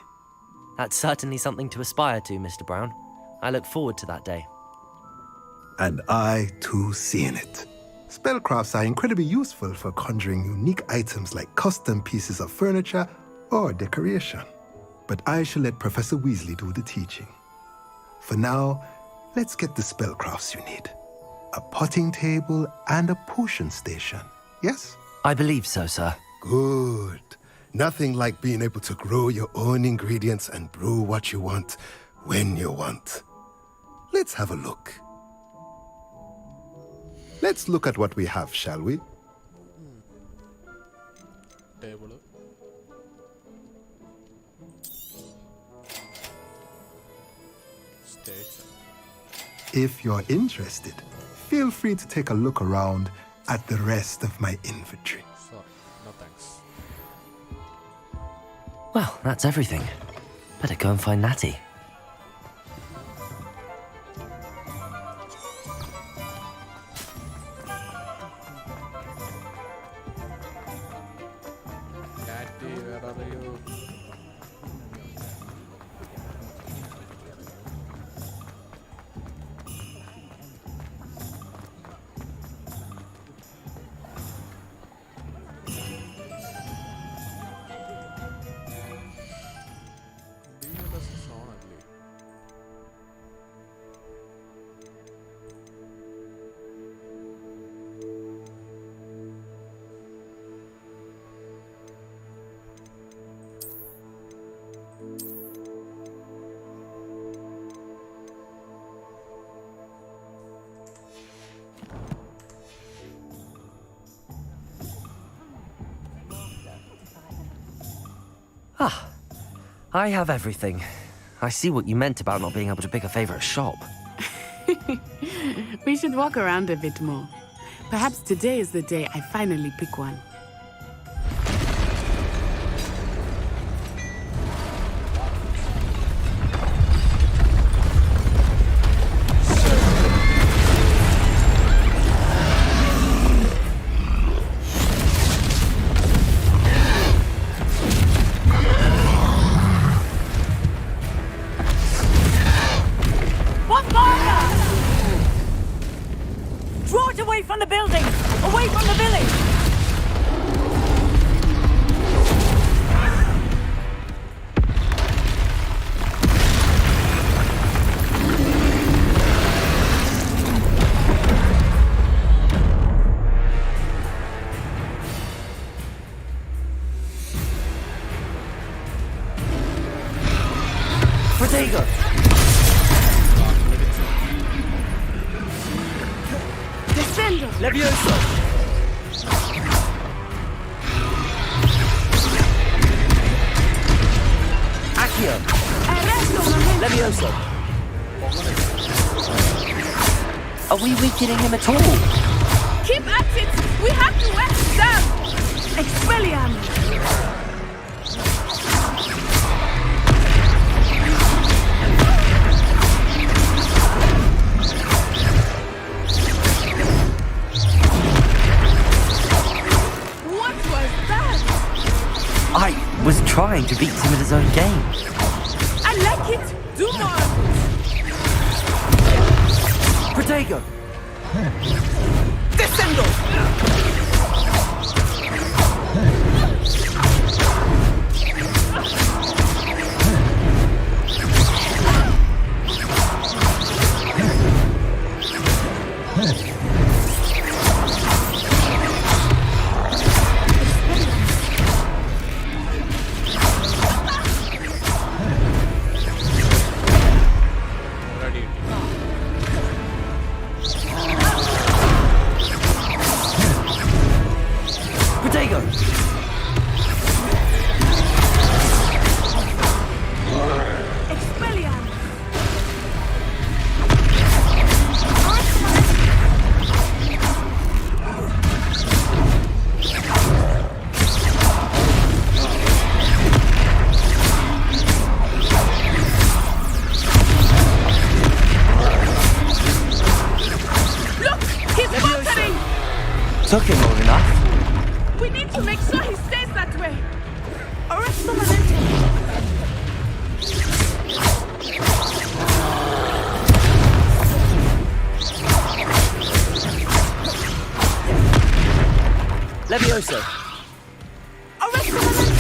That's certainly something to aspire to, Mr. Brown. I look forward to that day. And I, too, see in it. Spellcrafts are incredibly useful for conjuring unique items like custom pieces of furniture or decoration. But I shall let Professor Weasley do the teaching. For now, let's get the spellcrafts you need. A potting table and a potion station, yes? I believe so, sir. Good. Nothing like being able to grow your own ingredients and brew what you want, when you want. Let's have a look. Let's look at what we have, shall we? Table. Stage. If you're interested, feel free to take a look around at the rest of my inventory. Sorry, no thanks. Well, that's everything. Better go and find Natty. Natty, where are you? Ah, I have everything. I see what you meant about not being able to pick a favorite shop. We should walk around a bit more. Perhaps today is the day I finally pick one. Draw it away from the building! Away from the village! Protego! Descendo! Levioso! Accio! Levioso! Are we weakening him at all? Keep at it! We have to wear him down! Expelliarmus! I was trying to beat him at his own game. I like it! Do more! Protego! Descendo! Protego! Expelliarmus! Look! He's faltering! Took him long enough. We need to make sure he stays that way. Arresto Manente! Levioso! Arresto Manente!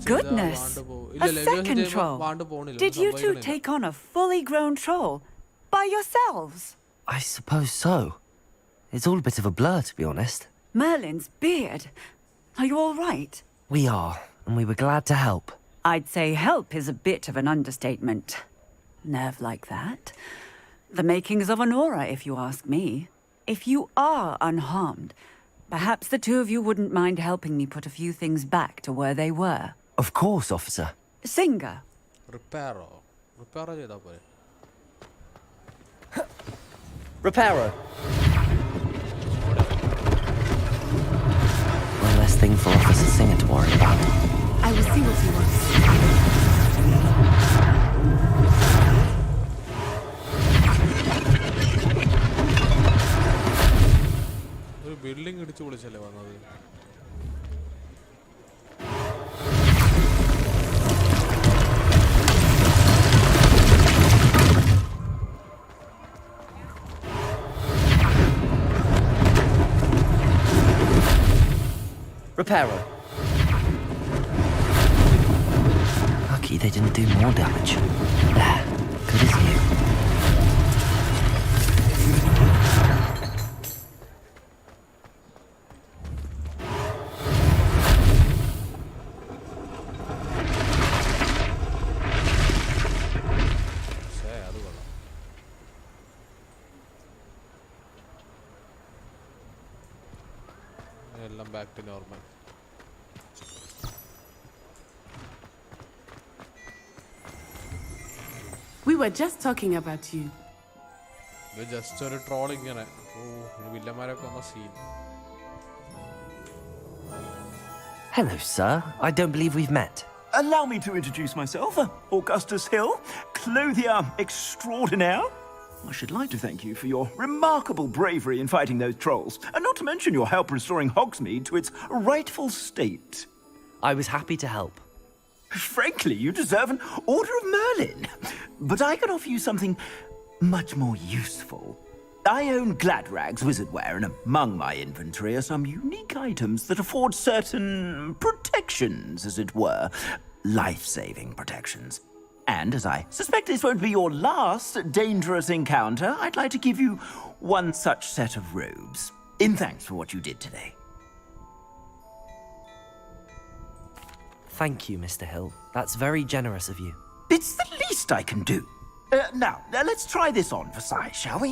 goodness! A second troll. Did you two take on a fully grown troll by yourselves? I suppose so. It's all a bit of a blur, to be honest. Merlin's beard. Are you all right? We are, and we were glad to help. I'd say help is a bit of an understatement. Nerve like that. The makings of an aura, if you ask me. If you are unharmed, perhaps the two of you wouldn't mind helping me put a few things back to where they were. Of course, officer. Singer. Reparo ചെയ്താ പോരെ. Reparo. One less thing for Officer Singer to worry about. I will see what he wants. ഒരു building ഇടിച്ചു പൊളിച്ചല്ലേ വന്നത്. Reparo. Lucky they didn't do more damage. There, good as new. എല്ലാം back to normal. We were just talking about you. ഇത് just ഒരു troll ഇങ്ങനെ. ഓ വില്ലന്മാരൊക്കെ വന്ന scene. Hello, sir. I don't believe we've met. Allow me to introduce myself, Augustus Hill, clothier extraordinaire. I should like to thank you for your remarkable bravery in fighting those trolls, and not to mention your help restoring Hogsmeade to its rightful state. I was happy to help. Frankly, you deserve an Order of Merlin. But I can offer you something much more useful. I own Gladrag's wizardware, and among my inventory are some unique items that afford certain protections, as it were. Life-saving protections. And as I suspect this won't be your last dangerous encounter, I'd like to give you one such set of robes, in thanks for what you did today. Thank you, Mr. Hill. That's very generous of you. It's the least I can do. Now, let's try this on for size, shall we?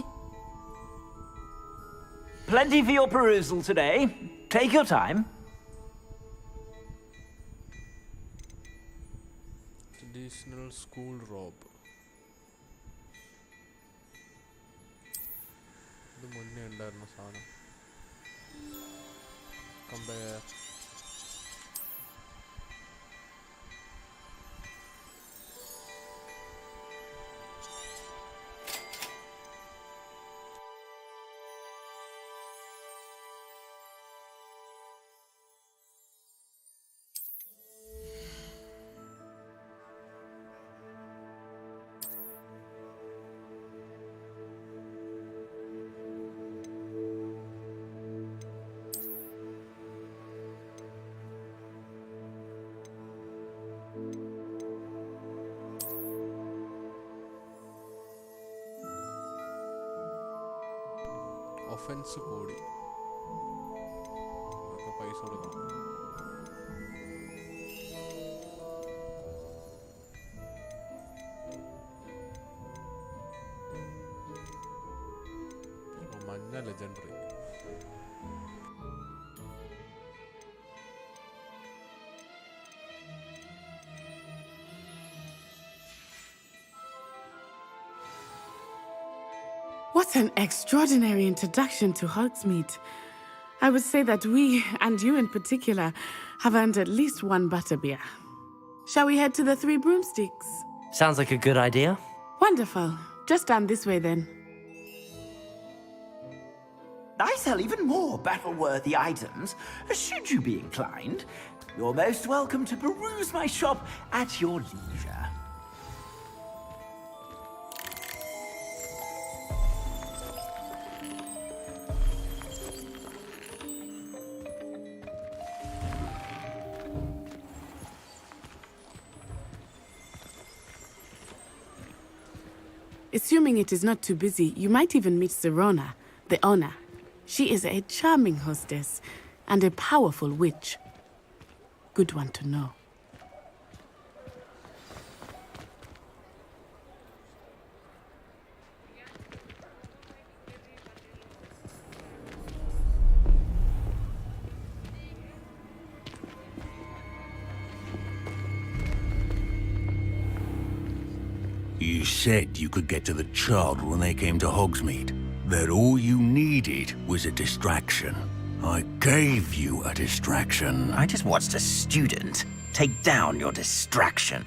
Plenty for your perusal today. Take your time. Traditional school robe. ഇത് മുന്നേ ഉണ്ടായിരുന്ന സാധനം. Compare. Offence കൂടി ഒക്കെ പൈസ കൊടുക്കണം. മഞ്ഞ legendary. What an extraordinary introduction to Hogsmeade. I would say that we, and you in particular, have earned at least one butterbeer. Shall we head to the Three Broomsticks? Sounds like a good idea. Wonderful. Just down this way then. I sell even more battle-worthy items. Should you be inclined, you're most welcome to peruse my shop at your leisure. Assuming it is not too busy, you might even meet Sirona, the owner. She is a charming hostess and a powerful witch. Good one to know. You said you could get to the child when they came to Hogsmeade. That all you needed was a distraction. I gave you a distraction. I just watched a student take down your distraction.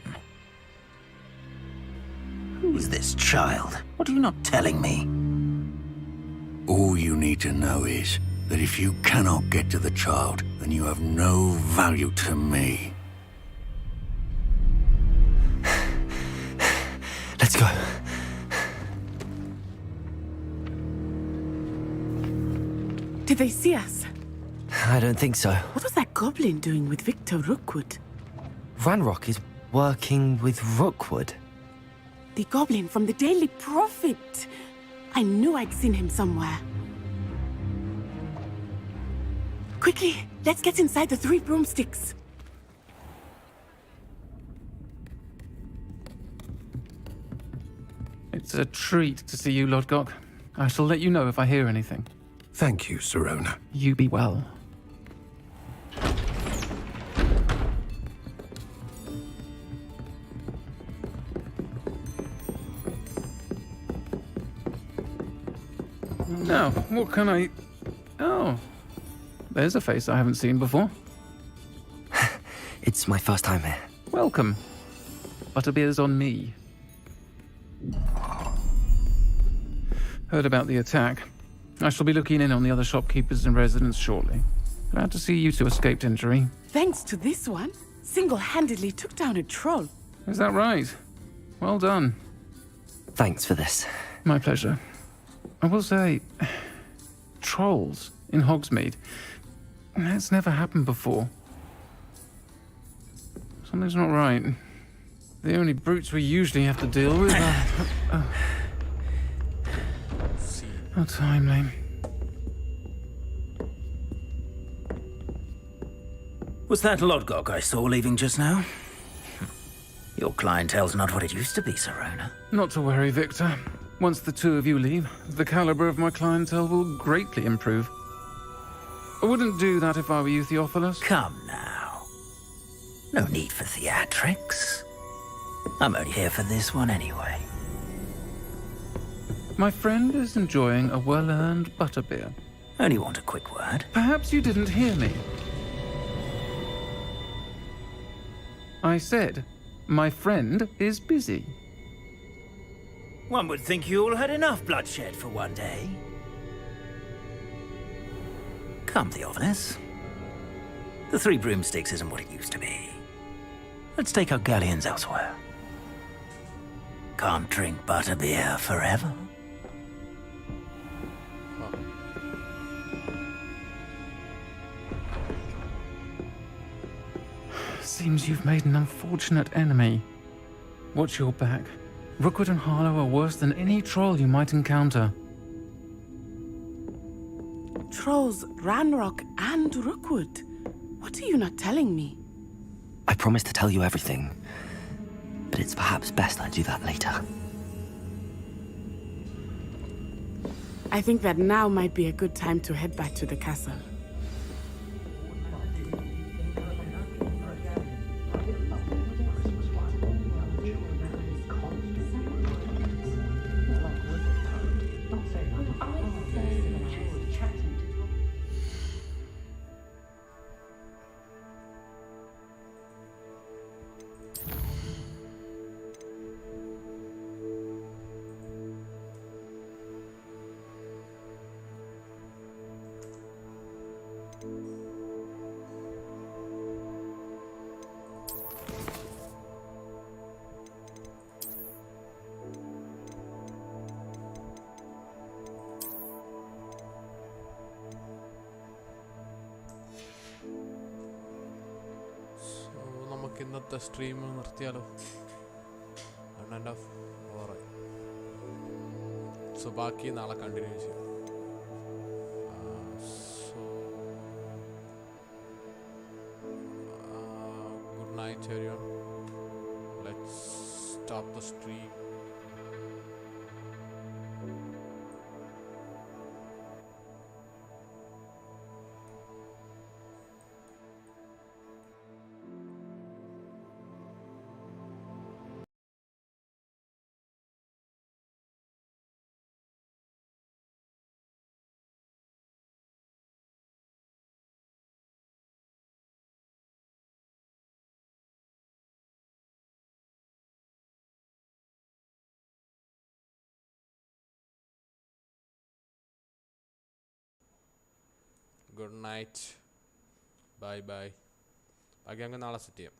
Who's this child? What are you not telling me? All you need to know is that if you cannot get to the child, then you have no value to me. Let's go. Did they see us? I don't think so. What was that goblin doing with Victor Rookwood? Ranrock is working with Rookwood. The goblin from the Daily Prophet. I knew I'd seen him somewhere. Quickly, let's get inside the 3 broomsticks. It's a treat to see you, Lodgok. I shall let you know if I hear anything. Thank you, Sirona. You be well. Now, what can I... Oh, there's a face I haven't seen before. It's my first time here. Welcome. Butterbeer's on me. Heard about the attack. I shall be looking in on the other shopkeepers and residents shortly. Glad to see you two escaped injury. Thanks to this one, single-handedly took down a troll. Is that right? Well done. Thanks for this. My pleasure. I will say, trolls in Hogsmeade. That's never happened before. Something's not right. The only brutes we usually have to deal with are... How timely. Was that Lodgok I saw leaving just now? Your clientele's not what it used to be, Sirona. Not to worry, Victor. Once the two of you leave, the caliber of my clientele will greatly improve. I wouldn't do that if I were you, Theophilus. Come now. No need for theatrics. I'm only here for this one anyway. My friend is enjoying a well-earned butterbeer. Only want a quick word. Perhaps you didn't hear me. I said, my friend is busy. One would think you all had enough bloodshed for one day. Come, Theophilus. The 3 broomsticks isn't what it used to be. Let's take our galleons elsewhere. Can't drink butterbeer forever. Seems you've made an unfortunate enemy. Watch your back. Rookwood and Harlow are worse than any troll you might encounter. Trolls, Ranrock, and Rookwood. What are you not telling me? I promised to tell you everything, but it's perhaps best I do that later. I think that now might be a good time to head back to the castle. ഇന്നത്തെ stream നിർത്തിയാലോ? 1.5 hour. So ബാക്കി നാളെ continue ചെയ്യാം. So good night everyone. Let's stop the stream. Good night. Bye bye. ബാക്കി ഞങ്ങൾക്ക് നാളെ set ചെയ്യാം.